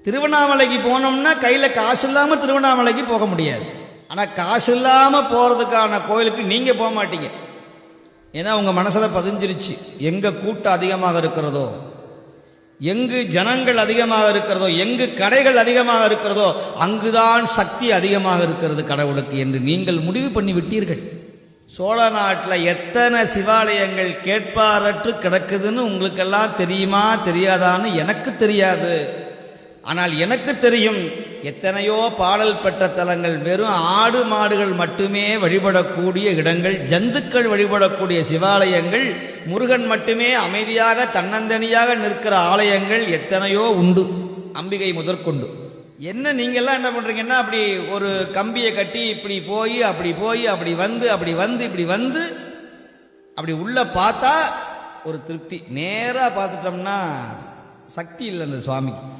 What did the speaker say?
திருவண்ணாமலைக்கு போனோம்னா கையில காசு இல்லாம திருவண்ணாமலைக்கு போக முடியாது. ஆனா காசு இல்லாம போறதுக்கான கோயிலுக்கு நீங்க போக மாட்டீங்க. ஏன்னா உங்க மனசுல பதிஞ்சிருச்சு, எங்க கூட்டம் அதிகமாக இருக்கிறதோ, எங்கு ஜனங்கள் அதிகமாக இருக்கிறதோ, எங்கு கடைகள் அதிகமாக இருக்கிறதோ அங்குதான் சக்தி அதிகமாக இருக்கிறது கடவுளுக்கு என்று நீங்கள் முடிவு பண்ணி விட்டீர்கள். சோழ நாட்டில் எத்தனை சிவாலயங்கள் கேட்பாரற்று கிடக்குதுன்னு உங்களுக்கெல்லாம் தெரியுமா தெரியாதான்னு எனக்கு தெரியாது. ஆனால் எனக்கு தெரியும், எத்தனையோ பாடல் பெற்ற தலங்கள், வெறும் ஆடு மாடுகள் மட்டுமே வழிபடக்கூடிய இடங்கள், ஜந்துக்கள் வழிபடக்கூடிய சிவாலயங்கள், முருகன் மட்டுமே அமைதியாக தன்னந்தனியாக நிற்கிற ஆலயங்கள் எத்தனையோ உண்டு, அம்பிகை முதற்கொண்டு. என்ன நீங்கெல்லாம் என்ன பண்றீங்கன்னா, அப்படி ஒரு கம்பியை கட்டி இப்படி போய் அப்படி போய் அப்படி வந்து அப்படி வந்து இப்படி வந்து அப்படி உள்ள பார்த்தா ஒரு திருப்தி. நேரா பார்த்துட்டோம்னா சக்தி இல்லை அந்த சுவாமிக்கு.